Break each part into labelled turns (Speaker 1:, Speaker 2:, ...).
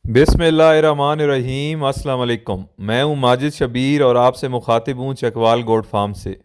Speaker 1: बिस्मिल्लाहिर्रहमानिर्रहीम। अस्सलाम वालेकुम। मैं हूं माजिद शबीर और आपसे मुखातिब हूं चकवाल गोट फार्म से।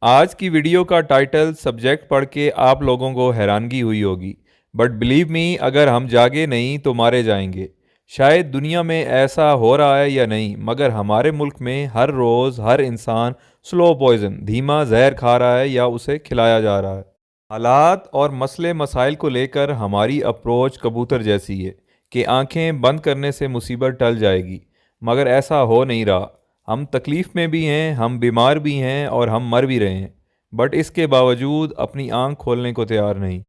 Speaker 1: आज की वीडियो का टाइटल सब्जेक्ट पढ़ के आप लोगों को हैरानगी हुई होगी, बट बिलीव मी, अगर हम जागे नहीं तो मारे जाएंगे। शायद दुनिया में ऐसा हो रहा है या नहीं, मगर हमारे मुल्क में हर रोज़ हर इंसान स्लो पॉइजन, धीमा जहर खा रहा है या उसे खिलाया जा रहा है। हालात और मसले मसाइल को लेकर हमारी अप्रोच कबूतर जैसी है कि आंखें बंद करने से मुसीबत टल जाएगी, मगर ऐसा हो नहीं रहा। हम तकलीफ़ में भी हैं, हम बीमार भी हैं और हम मर भी रहे हैं, बट इसके बावजूद अपनी आंख खोलने को तैयार नहीं।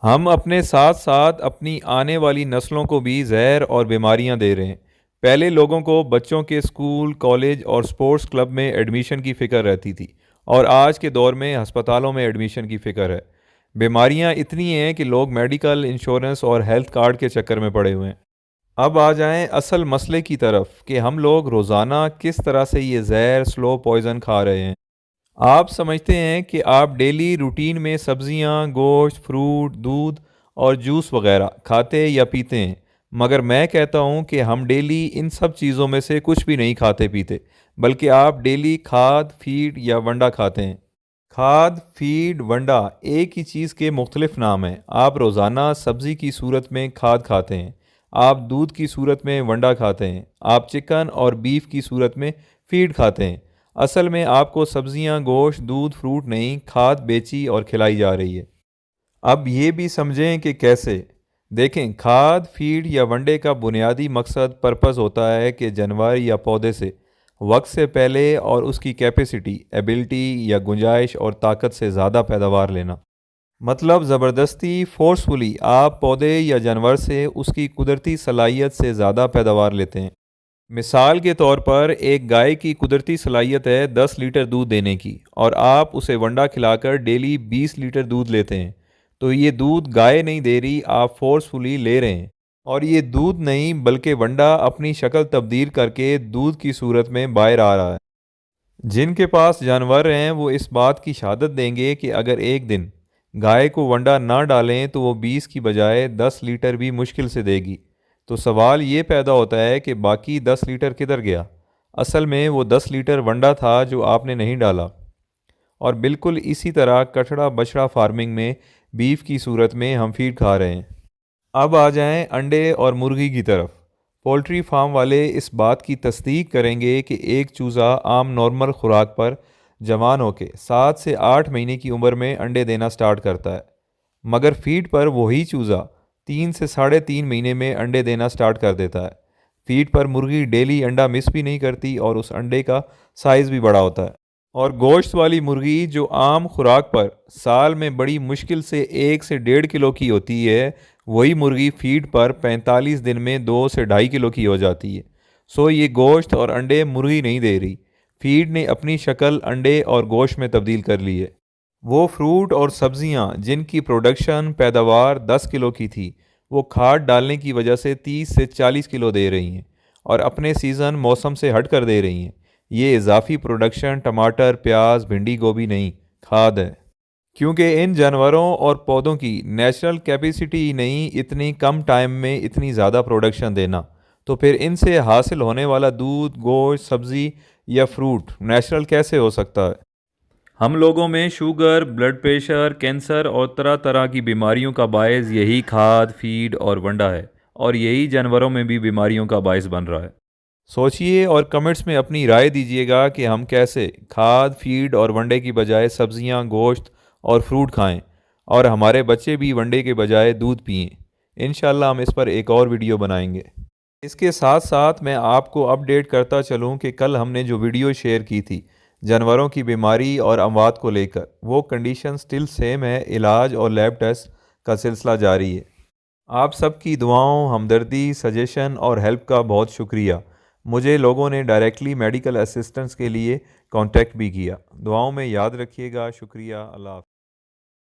Speaker 1: हम अपने साथ साथ अपनी आने वाली नस्लों को भी जहर और बीमारियां दे रहे हैं। पहले लोगों को बच्चों के स्कूल, कॉलेज और स्पोर्ट्स क्लब में एडमिशन की फ़िक्र रहती थी, और आज के दौर में हस्पतालों में एडमिशन की फ़िक्र है। बीमारियां इतनी हैं कि लोग मेडिकल इंश्योरेंस और हेल्थ कार्ड के चक्कर में पड़े हुए हैं। अब आ जाएं असल मसले की तरफ कि हम लोग रोज़ाना किस तरह से ये जहर स्लो पॉइज़न खा रहे हैं। आप समझते हैं कि आप डेली रूटीन में सब्जियां, गोश्त, फ्रूट, दूध और जूस वगैरह खाते या पीते हैं, मगर मैं कहता हूं कि हम डेली इन सब चीज़ों में से कुछ भी नहीं खाते पीते, बल्कि आप डेली खाद, फीड या वंडा खाते हैं। खाद, फीड, वंडा एक ही चीज़ के मुख्तलिफ नाम हैं। आप रोज़ाना सब्ज़ी की सूरत में खाद खाते हैं, आप दूध की सूरत में वंडा खाते हैं, आप चिकन और बीफ की सूरत में फीड खाते हैं। असल में आपको सब्जियां, गोश्त, दूध, फ्रूट नहीं, खाद बेची और खिलाई जा रही है। अब ये भी समझें कि कैसे। देखें, खाद, फीड या वनडे का बुनियादी मकसद पर्पस होता है कि जानवर या पौधे से वक्त से पहले और उसकी कैपेसिटी, एबिलिटी या गुंजाइश और ताकत से ज़्यादा पैदावार लेना। मतलब ज़बरदस्ती, फोर्सफुली आप पौधे या जानवर से उसकी कुदरती सलाहियत से ज़्यादा पैदावार लेते हैं। मिसाल के तौर पर एक गाय की कुदरती सलाहियत है 10 लीटर दूध देने की, और आप उसे वंडा खिलाकर डेली 20 लीटर दूध लेते हैं। तो ये दूध गाय नहीं दे रही, आप फोर्सफुली ले रहे हैं। और ये दूध नहीं बल्कि वंडा अपनी शक्ल तब्दील करके दूध की सूरत में बाहर आ रहा है। जिनके पास जानवर हैं वो इस बात की शहादत देंगे कि अगर एक दिन गाय को वंडा ना डालें तो वो 20 की बजाय 10 लीटर भी मुश्किल से देगी। तो सवाल ये पैदा होता है कि बाकी 10 लीटर किधर गया। असल में वो 10 लीटर वंडा था जो आपने नहीं डाला। और बिल्कुल इसी तरह कचड़ा बछड़ा फार्मिंग में बीफ की सूरत में हम फीड खा रहे हैं। अब आ जाएं अंडे और मुर्गी की तरफ। पोल्ट्री फार्म वाले इस बात की तस्दीक करेंगे कि एक चूज़ा आम नॉर्मल खुराक पर जवान होकर 7 से 8 महीने की उम्र में अंडे देना स्टार्ट करता है, मगर फीड पर वही चूज़ा 3 से 3.5 महीने में अंडे देना स्टार्ट कर देता है। फीड पर मुर्गी डेली अंडा मिस भी नहीं करती और उस अंडे का साइज़ भी बड़ा होता है। और गोश्त वाली मुर्गी जो आम खुराक पर साल में बड़ी मुश्किल से 1 से 1.5 किलो की होती है, वही मुर्गी फीड पर 45 दिन में 2 से 2.5 किलो की हो जाती है। सो ये गोश्त और अंडे मुर्गी नहीं दे रही, फीड ने अपनी शक्ल अंडे और गोश्त में तब्दील कर ली है। वो फ्रूट और सब्जियां जिनकी प्रोडक्शन पैदावार 10 किलो की थी, वो खाद डालने की वजह से 30 से 40 किलो दे रही हैं, और अपने सीज़न मौसम से हट कर दे रही हैं। ये इजाफी प्रोडक्शन टमाटर, प्याज, भिंडी, गोभी नहीं, खाद है। क्योंकि इन जानवरों और पौधों की नेचुरल कैपेसिटी ही नहीं इतनी कम टाइम में इतनी ज़्यादा प्रोडक्शन देना, तो फिर इनसे हासिल होने वाला दूध, गोश्त, सब्ज़ी या फ्रूट नेचुरल कैसे हो सकता है। हम लोगों में शुगर, ब्लड प्रेशर, कैंसर और तरह तरह की बीमारियों का बायस यही खाद, फीड और वंडा है, और यही जानवरों में भी बीमारियों का बायस बन रहा है। सोचिए और कमेंट्स में अपनी राय दीजिएगा कि हम कैसे खाद, फीड और वंडे की बजाय सब्जियां, गोश्त और फ्रूट खाएं, और हमारे बच्चे भी वंडे के बजाय दूध पिएं। इंशाल्लाह हम इस पर एक और वीडियो बनाएंगे। इसके साथ साथ मैं आपको अपडेट करता चलूं कि कल हमने जो वीडियो शेयर की थी जानवरों की बीमारी और अमवात को लेकर, वो कंडीशन स्टिल सेम है। इलाज और लैब टेस्ट का सिलसिला जारी है। आप सबकी दुआओं, हमदर्दी, सजेशन और हेल्प का बहुत शुक्रिया। मुझे लोगों ने डायरेक्टली मेडिकल असिस्टेंस के लिए कांटेक्ट भी किया। दुआओं में याद रखिएगा। शुक्रिया। अल्लाह हाफ़िज़।